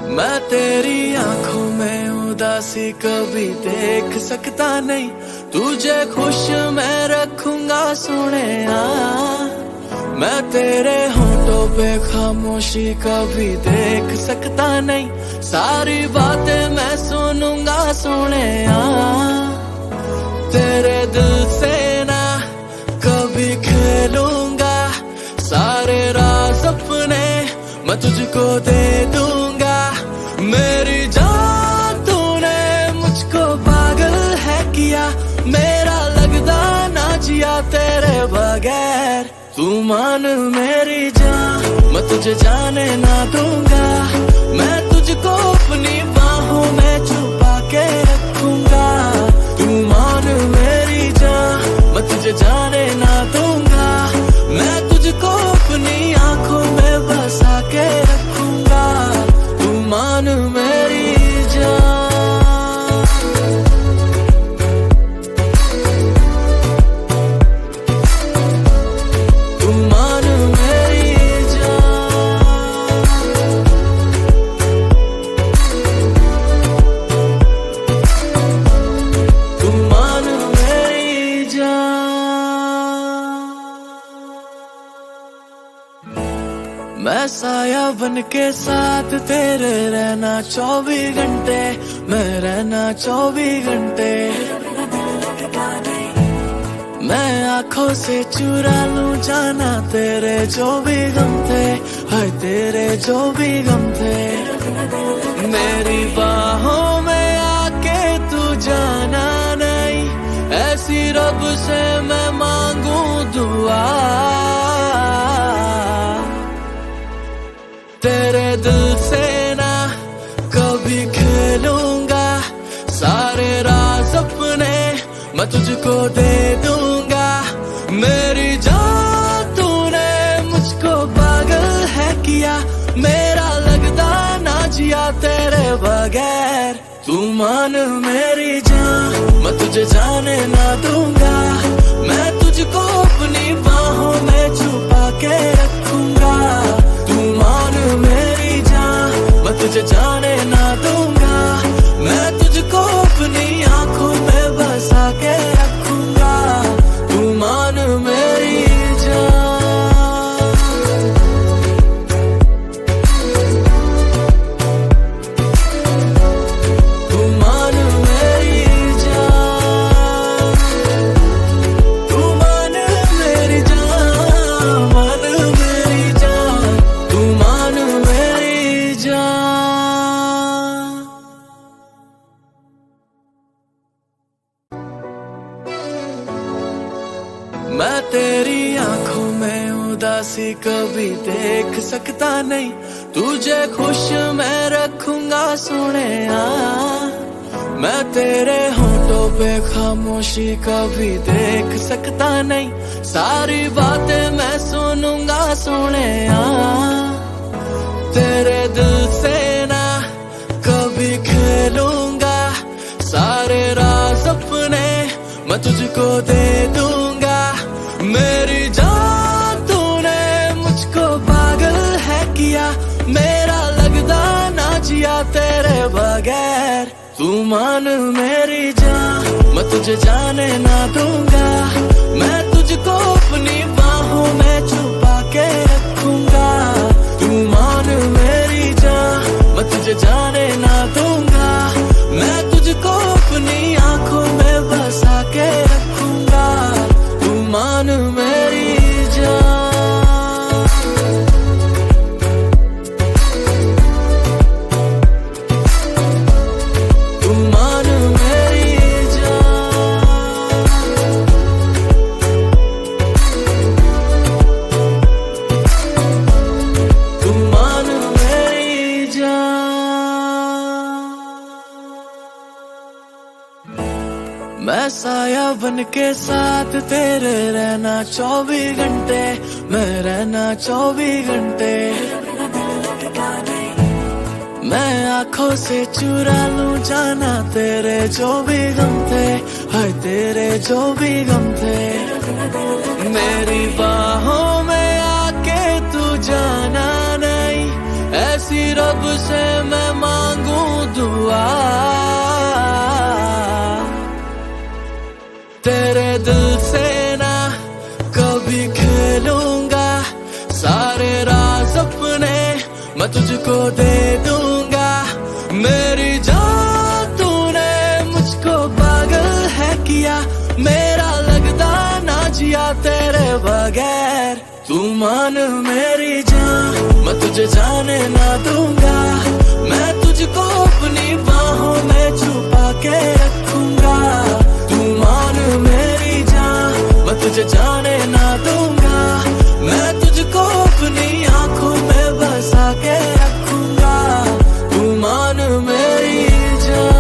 मैं तेरी आंखों में उदासी कभी देख सकता नहीं, तुझे खुश मैं रखूंगा सोनिया। मैं तेरे होठों पे खामोशी कभी देख सकता नहीं, सारी बातें मैं सुनूंगा सोनिया। तेरे दिल से ना कभी खेलूंगा, सारे राज अपने मैं तुझको दे दूंगा। मेरी जान तूने मुझको पागल है किया, मेरा लगदा ना जिया तेरे बगैर। तू मान मेरी जान, मैं तुझे जाने ना दूंगा, मैं तुझको अपनी बाहों में छुपा के रखूंगा। तू मान मेरी जान, मैं तुझे जाने ना दूंगा, मैं तुझको अपनी आंखों में बसा के रखूंगा। तू मान मेरी जान। तू मान मेरी जान। तू मान मेरी जान। मैं साया बन के साथ तेरे रहना 24 घंटे, मैं रहना 24 घंटे। मैं आंखों से चुरा लूं जाना तेरे जो भी गम थे, हाय तेरे जो भी गम थे। मेरी बाहों में आके तू जाना नहीं, ऐसी रब से मैं मांगू दुआ। तेरे दिल से ना कभी खेलूंगा, सारे राज अपने मैं तुझको दे दूंगा। मेरी जान तूने मुझको पागल है किया, मेरा लगदा ना जिया तेरे बगैर। तू मान मेरी जान, मैं तुझे जाने ना दूंगा, मैं तुझको अपनी बाहों में छुपा के रखूंगा। तू मान मेरी जान, मैं तुझे जाने ना दूंगा, मैं तुझको अपनी आंखों में बसा के रखूंगा। तू मान मेरी जान। तू मान मेरी जान। तू मान मेरी जान, मान मेरी जान। तू मान मेरी जान। मैं तेरी आंखों में उदासी कभी देख सकता नहीं, तुझे खुश मैं रखूंगा सोनिया। मैं तेरे होठों पे खामोशी कभी देख सकता नहीं, सारी बातें मैं सुनूंगा सोनिया। तेरे दिल से ना कभी खेलूंगा, सारे राज अपने मैं तुझको दे दूंगा। मेरी जान तूने मुझको पागल है किया, मेरा लगदा ना जिया तेरे बगैर। तू मान मेरी जान, मैं तुझे जाने ना दूंगा, मैं तुझको अपनी बाहों में छुपा के रखूंगा। तू मान मेरी जान, मैं तुझे जाने ना दूंगा, मैं तुझको अपनी आंखों में बसा के रखूंगा। तू मान मेरी जान। तू मान मेरी जान। तू मान मेरी जान। मैं साया बन के साथ तेरे रहना 24 घंटे, मैं रहना 24 घंटे। मैं आंखों से चुरा लूं जाना तेरे जो भी गम थे, हाय तेरे जो भी गम थे। मेरी बाहों में आके तू जाना नहीं, ऐसी रब से मैं सपने मैं तुझको दे दूंगा। मेरी जान तूने मुझको पागल है किया, मेरा लगता ना जिया तेरे बगैर। तू मान मेरी जान मैं तुझे जाने ना दूंगा, मैं तुझको अपनी बाहों में छुपा के रखूंगा। तू मान मेरी जान मैं तुझे जाने ना दूंगा, मैं तुझको अपनी आंखों में बसा के रखूंगा। तू मान मेरी जान।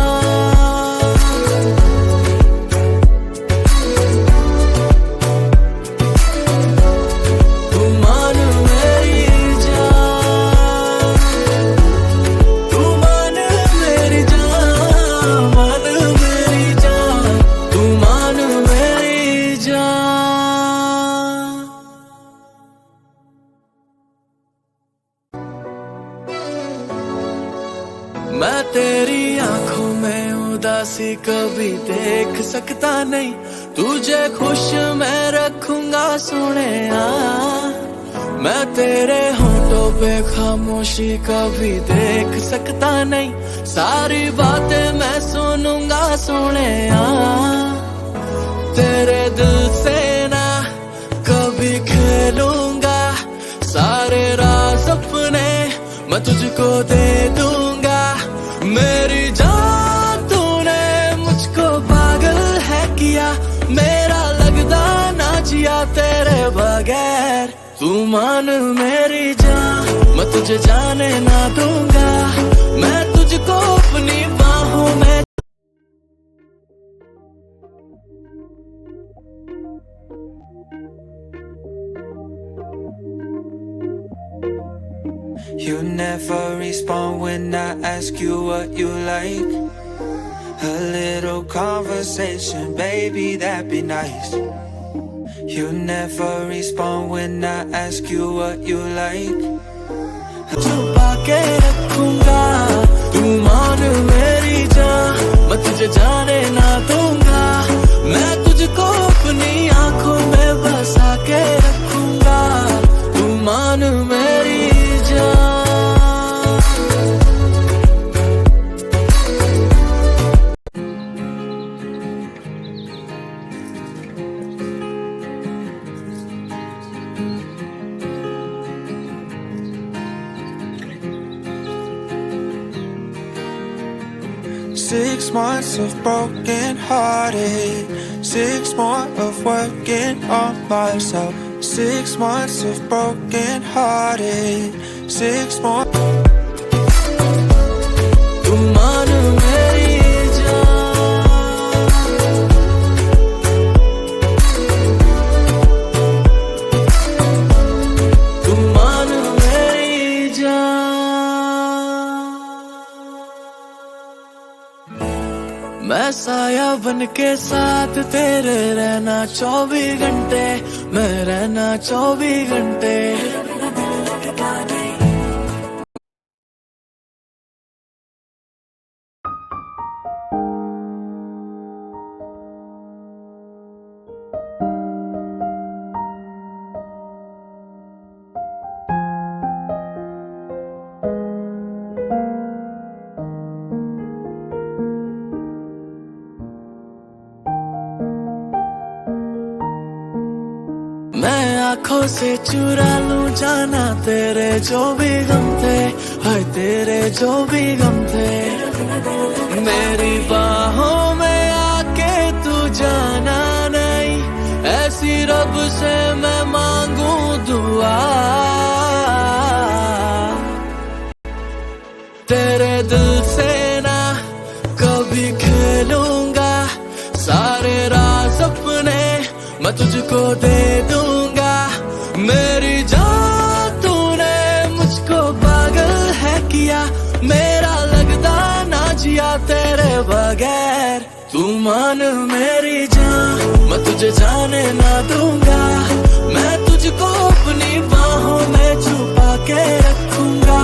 मैं तेरी आंखों में उदासी कभी देख सकता नहीं, तुझे खुश मैं रखूंगा सोनिया। मैं तेरे होठों पे खामोशी कभी देख सकता नहीं, सारी बातें मैं सुनूंगा सोनिया। तेरे दिल से ना कभी खेलूंगा, सारे राज अपने मैं तुझको दे दूंगा। मेरी जान तूने मुझको पागल है किया, मेरा लगता ना जिया तेरे बगैर। तू मान मेरी जान मैं तुझे जाने ना दूंगा, मैं तुझको अपनी बाहों में। You never respond when I ask you what you like. A little conversation, baby, that'd be nice. You never respond when I ask you what you like. छुपा के रखूंगा। तू मान मेरी जान मैं तुझे जाने ना दूंगा, मैं तुझको अपनी आंखों में बसा के रखूंगा। तू मान मेरी जान। 6 months of broken hearted, 6 more of working on myself. 6 months of broken hearted, 6 more. तू मान मेरी जान, तू मान मेरी जान। मैं साया बन के साथ तेरे रहना 24 घंटे, मैं रहना 24 घंटे। मैं आंखों से चुरा लूं जाना तेरे जो भी गम थे, हाय तेरे जो भी गम थे। मेरी बाहों में आके तू जाना नहीं, ऐसी रब से मैं मांगू दुआ। तेरे दिल से ना कभी खेलूंगा, सारे राज अपने मैं तुझको दे दूंगा। मेरी जान तूने मुझको पागल है किया, मेरा लगता ना जिया तेरे बगैर। तू मान मेरी जान मैं तुझे जाने ना दूंगा, मैं तुझको अपनी बाहों में छुपा के रखूंगा।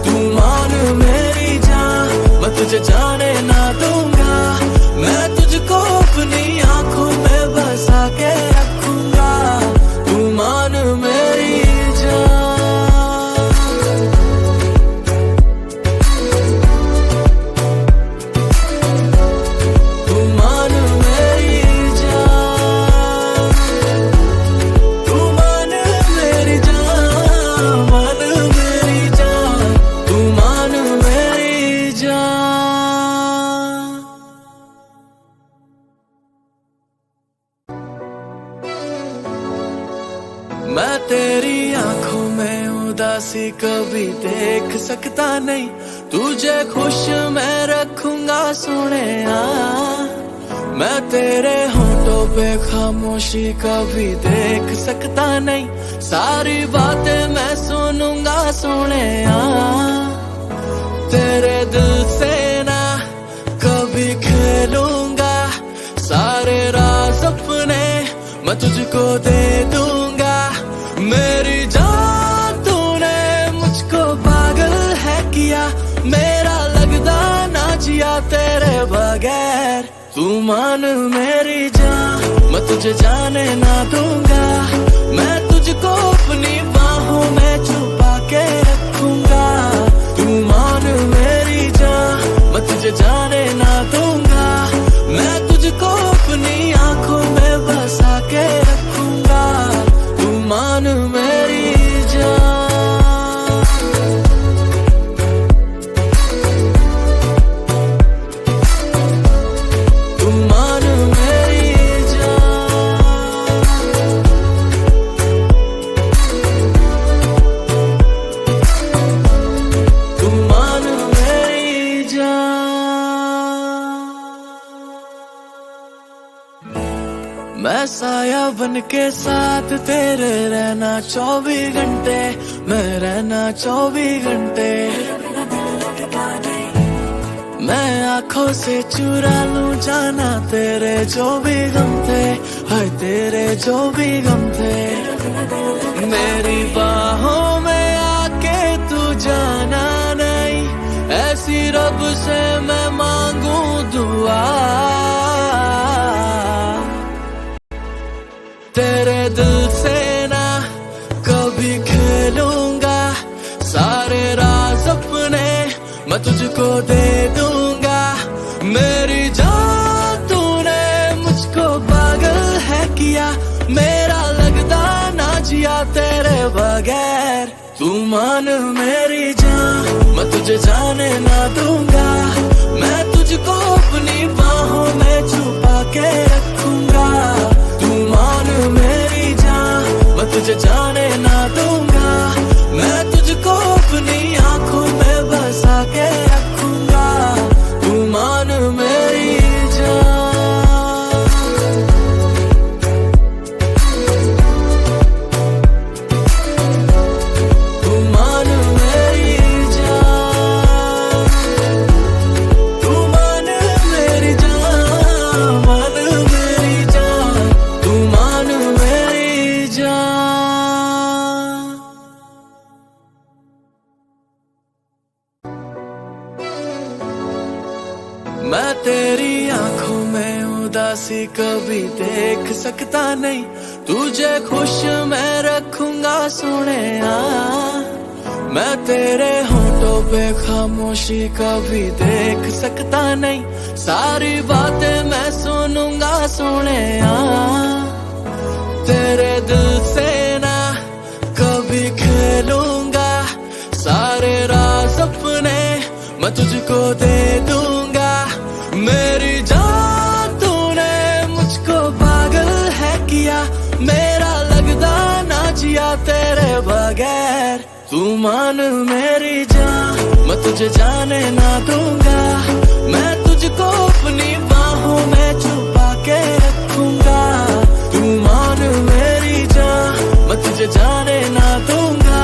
तू मान मेरी जान मैं तुझे जाने ना दूंगा, मैं तुझको अपनी आंखों में बसा के रखूंगा। तू मान मेरी जान। उदासी कभी देख सकता नहीं, तुझे खुश मैं रखूंगा सोनिया। मैं तेरे होठों पे खामोशी कभी देख सकता नहीं, सारी बातें मैं सुनूंगा सोनिया। तेरे दिल से ना कभी खेलूंगा, सारे राज अपने मैं तुझको दे दूंगा। मेरी जान तूने मुझको पागल है किया, मेरा लगदा ना जिया तेरे बगैर। तू मान मेरी जान, मैं तुझे जाने ना दूंगा, मैं तुझको अपनी बाहों में छुपा के रखूंगा। तू मान मेरी जान, मैं तुझे जाने ना दूंगा, मैं तुझको अपनी आंखों में बसा के रखूंगा। तू मान मेरी जान, तू मान मेरी जान, तू मान मेरी जान। मैं साया बन के साथ तेरे रहना 24 घंटे, मैं रहना 24 घंटे। मैं आंखों से चुरा लूं जाना तेरे जो भी गम थे, हाय तेरे जो भी गम थे। मेरी बाहों में आके तू जाना नहीं, ऐसी रब से मैं मांगू दुआ। तेरे दिल से ना कभी खेलूंगा, सारे राज अपने मैं तुझको दे दूंगा। मेरी जान तूने मुझको पागल है किया, मेरा लगदा ना जिया तेरे बगैर। तू मान मेरी जान, मैं तुझे जाने ना दूंगा, मैं तुझको अपनी बाहों में छुपा के रखूंगा। तू मान मेरी जान, मैं तुझे जाने ना दूंगा, मैं तुझको अपनी आंखों में बसा के रखूंगा। तू मान मेरी जान, तू मान मेरी जान, तू मान मेरी जान, मान मेरी जान, तू मान मेरी जान। मैं तेरी आंखों में उदासी कभी देख सकता नहीं, तुझे खुश मैं रखूंगा सोनिया। मैं तेरे होठों पे खामोशी कभी देख सकता नहीं, सारी बातें मैं सुनूंगा सोनिया। तेरे दिल से ना कभी खेलूंगा, सारे राज अपने मैं तुझको दे दूंगा। मेरी जान तूने मुझको पागल है किया, मेरा लगदा ना जिया तेरे बगैर। तू मान मेरी जान, मैं तुझे जाने ना दूंगा, मैं तुझको अपनी बाहों में छुपा के रखूंगा। तू मान मेरी जान, मैं तुझे जाने ना दूंगा,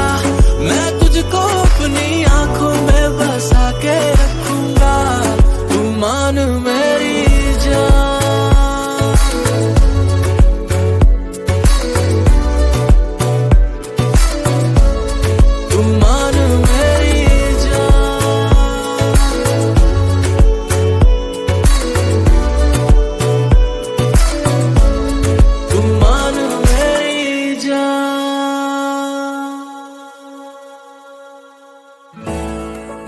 मैं तुझको अपनी आंखों में बसा के रखूंगा। तू मान मेरी जान, तू मान मेरी जान, तू मान मेरी जान।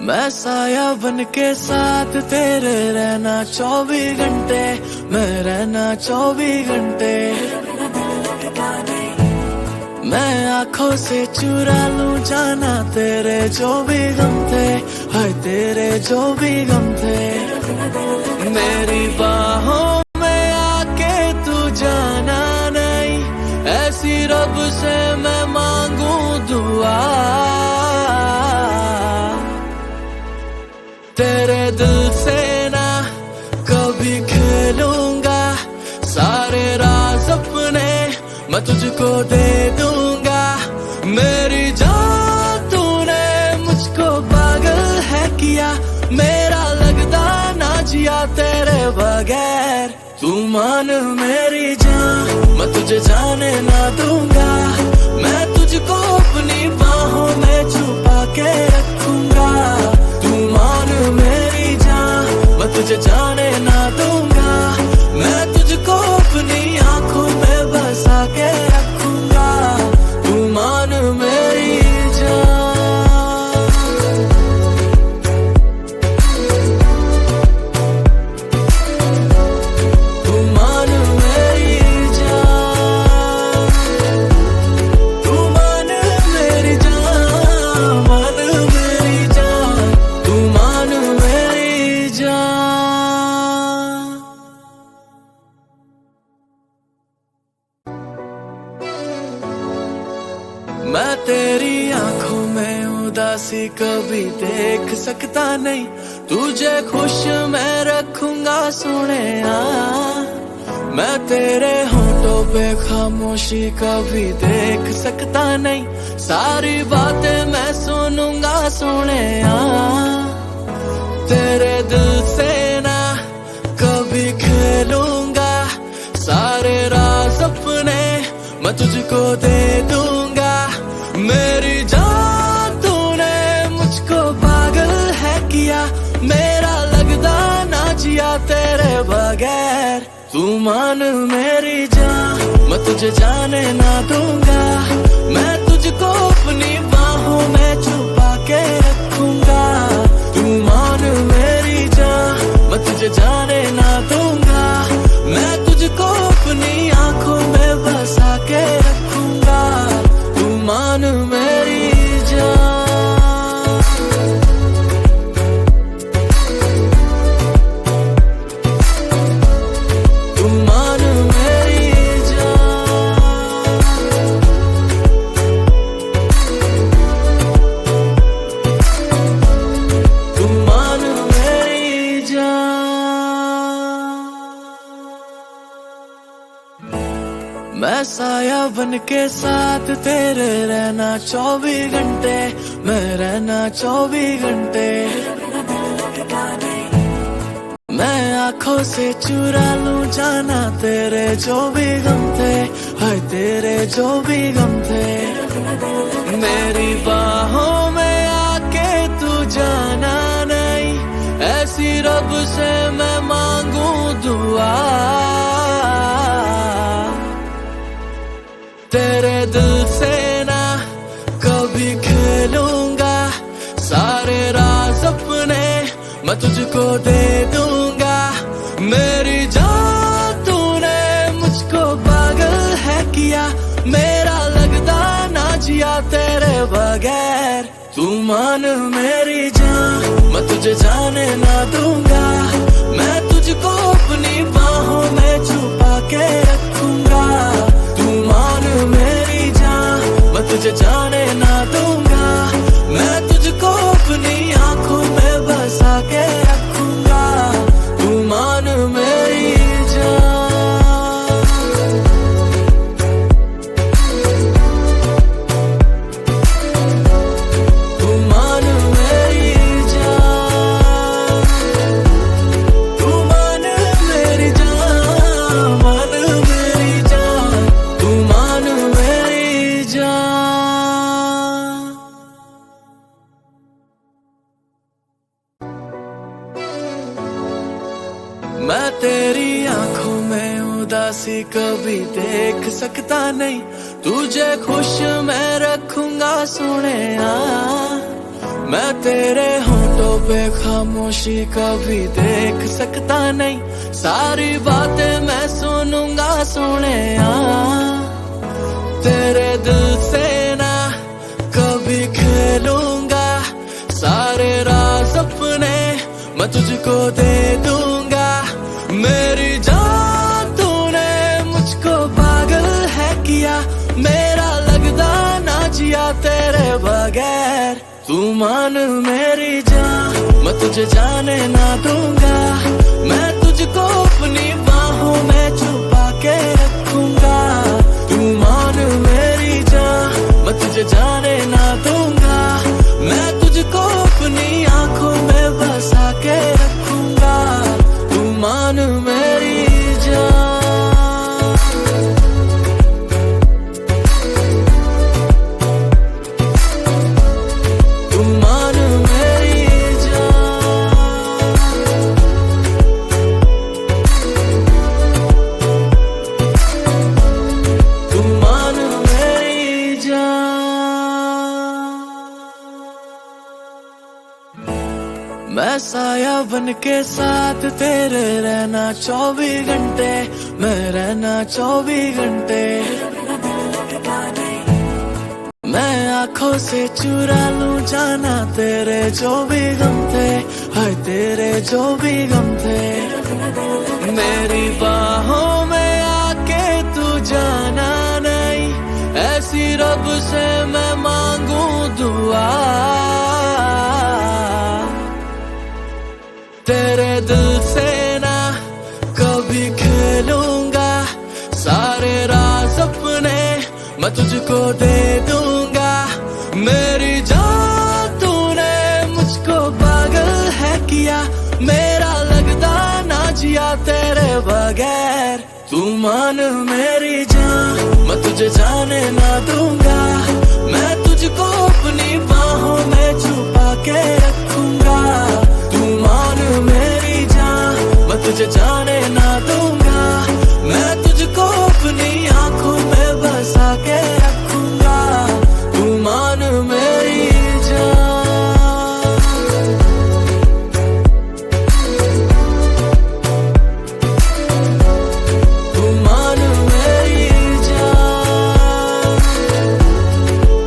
मैं साया बन के साथ तेरे रहना 24 घंटे, मैं रहना 24 घंटे। मैं आंखों से चुरा लूं जाना तेरे जो भी गम थे, हाय तेरे जो भी गम थे। मेरी बाहों में आके तू जाना नहीं, ऐसी रब से मैं मांगू दुआ। तेरे दिल से ना कभी खेलूंगा, सारे राज अपने मैं तुझको दे दूंगा। मेरी जान तूने मुझको पागल है किया, मेरा लगता ना जिया तेरे बगैर। तू मान मेरी जान, मैं तुझे जाने ना दूंगा, मैं तुझको अपनी बाहों में छुपा के रखूंगा। तू मान मेरी जान, मैं तुझे जाने ना दूंगा, मैं तुझको अपनी आंखों में बसा के रखूंगा। तू मान मेरी जान, तू मान मेरी जान, तू मान मेरी जान, मान मेरी जान, तू मान मेरी जान। मैं तेरी आंखों में उदासी कभी देख सकता नहीं, तुझे खुश मैं रखूंगा सोनिया। मैं तेरे होठों पे खामोशी कभी देख सकता नहीं, सारी बातें मैं सुनूंगा सोनिया। तेरे दिल से ना कभी खेलूंगा, सारे राज अपने मैं तुझको दे दूंगा। मेरी जान तूने मुझको पागल है किया, मेरा लगता ना जिया तेरे बगैर। तू मान मेरी जान, मैं तुझे जाने ना दूंगा, मैं तुझको अपनी बाहों में छुपा के रखूंगा। तू मान मेरी जान, मैं तुझे जाने ना दूंगा, मैं तुझको अपनी आंखों में बसा के रखूंगा। तू मान मेरी जान, तू मान मेरी जान, तू मान मेरी जान। मैं साया बन के साथ तेरे रहना 24 घंटे, मैं रहना 24 घंटे। मैं आंखों से चुरा लूं जाना तेरे जो भी गम थे, हाय तेरे जो भी गम थे। मेरी बाहों में आके तू जाना नहीं, ऐसी रब से मैं मांगू दुआ। तेरे दिल से ना कभी खेलूंगा, सारे राज अपने मैं तुझको दे दूंगा। मेरी जान तूने मुझको पागल है किया, मेरा लगता ना जिया तेरे बगैर। तू मान मेरी जान, मैं तुझे जाने ना दूंगा, मैं तुझको अपनी बाहों में छुपा के रखूंगा। तू मान मेरी जान, मैं तुझे जाने ना दूंगा, मैं तुझको अपनी आंखों में बसा के रखूंगा। तू मान मेरी जान, तू मान मेरी जान, तू मान मेरी जान, मान मेरी जान, तू मान मेरी जान। मैं तेरी आंखों में उदासी कभी देख सकता नहीं, तुझे खुश मैं रखूंगा सोनिया। मैं तेरे होठों पे खामोशी कभी देख सकता नहीं, सारी बातें मैं सुनूंगा सोनिया। तेरे दिल से ना कभी खेलूंगा, सारे राज अपने मैं तुझको दे दूंगा। मेरी जान तूने मुझको पागल है किया, मेरा लगता ना जिया तेरे बगैर। तू मान मेरी जान, मैं तुझे जाने ना दूंगा, मैं तुझको अपनी बाहों में छुपा के रखूंगा। तू मान मेरी जान, मैं तुझे जाने ना दूंगा, मैं तुझको अपनी आंखों में बसा के रखूंगा। तू मान मेरी जान, तू मान मेरी जान, तू मान मेरी जान। मैं साया बन के साथ तेरे रहना 24 घंटे, मैं रहना 24 घंटे। मैं आंखों से चुरा लूं जाना तेरे जो भी गम थे, हाय तेरे जो भी गम थे। मेरी बाहों में आके तू जाना नहीं, ऐसी रब से मैं मांगू दुआ। तेरे दिल से ना कभी खेलूंगा, सारे राज अपने मैं तुझको दे दूंगा। मेरी जान तूने मुझको पागल है किया, मेरा लगता ना जिया तेरे बगैर। तू मान मेरी जान, मैं तुझे जाने ना दूंगा, मैं तुझको अपनी बाहों में छुपा के रखूंगा। तू मान मेरी जान, मैं तुझे जाने ना दूंगा, मैं तुझको अपनी आंखों में बसा के रखूंगा। तू मान मेरी जान, तू मान मेरी जान,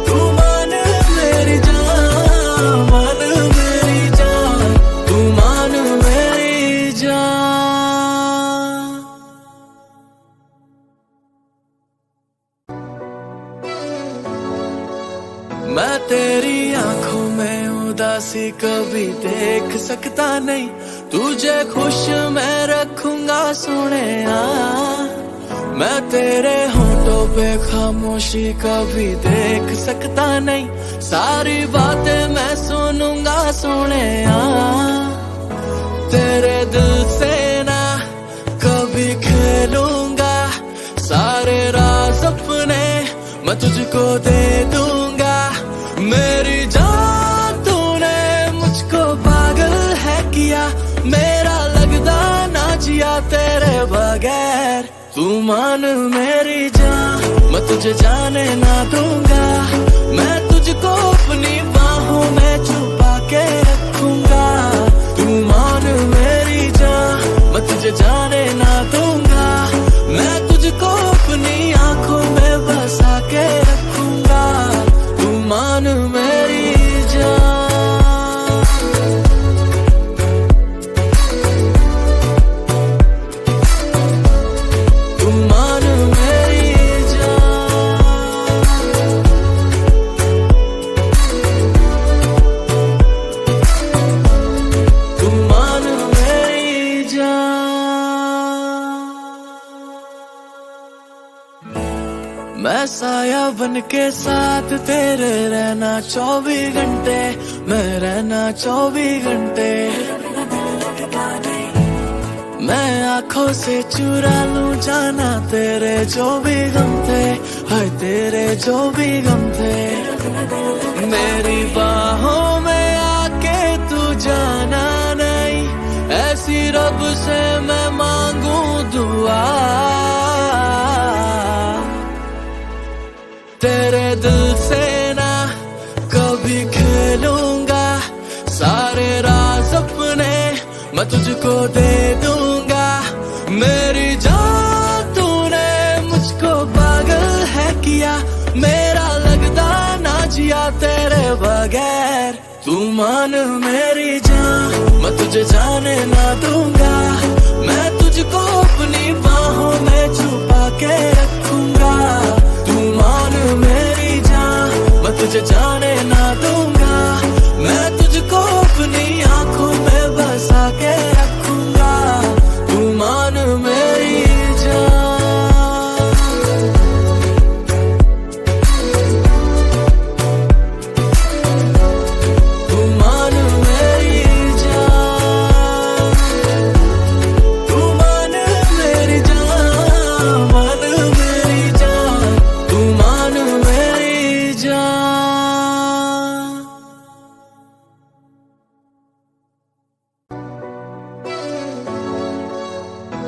तू मान मेरी जान, मान मेरी जान, तू मान मेरी जान। मैं तेरी आंखों में उदासी कभी देख सकता नहीं, तुझे खुश मैं रखूंगा सोनिया। मैं तेरे होठों पे खामोशी कभी देख सकता नहीं, सारी बातें मैं सुनूंगा सोनिया। तेरे दिल से ना कभी खेलूंगा, सारे राज अपने मैं तुझको दे दूंगा। मेरी जान तूने मुझको पागल है किया, मेरा लगता ना जिया तेरे बगैर। तू मान मेरी जान, मैं तुझे जाने ना दूंगा, मैं तुझको अपनी बाहों में छुपा के रखूंगा। तू मान मेरी जान, मैं तुझे जाने ना दूंगा, मैं तुझको अपनी आंखों में बसा के रखूंगा। तू मान मेरी जान, तू मान मेरी जान, तू मान मेरी जान। मैं साया बन के साथ तेरे रहना 24 घंटे, मैं रहना 24 घंटे। मैं आंखों से चुरा लूं जाना तेरे जो भी गम थे, हाय तेरे जो भी गम थे। मेरी बाहों में आके तू जाना नहीं, ऐसी रब से मैं मांगू दुआ। तेरे दिल से ना कभी खेलूंगा, सारे राज अपने मैं तुझको दे दूंगा। मेरी जान तूने मुझको पागल है किया, मेरा लगता ना जिया तेरे बगैर। तू मान मेरी जान, मैं तुझे जाने ना दूंगा, मैं तुझको अपनी बाहों में छुपा के रखूंगा। तू मान मेरी जान, मैं तुझे जाने ना दूंगा, मैं तुझको अपनी आंखों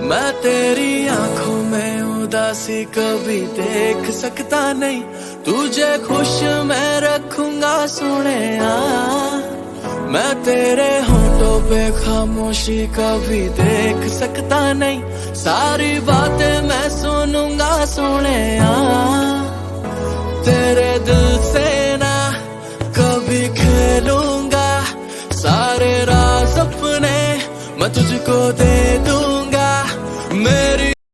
मैं तेरी आंखों में उदासी कभी देख सकता नहीं, तुझे खुश मैं रखूंगा सोने। मैं तेरे होठों पे खामोशी कभी देख सकता नहीं, सारी बातें मैं सुनूंगा सोने। तेरे दिल से ना कभी खेलूंगा, सारे राज अपने मैं तुझको दे दूंगा।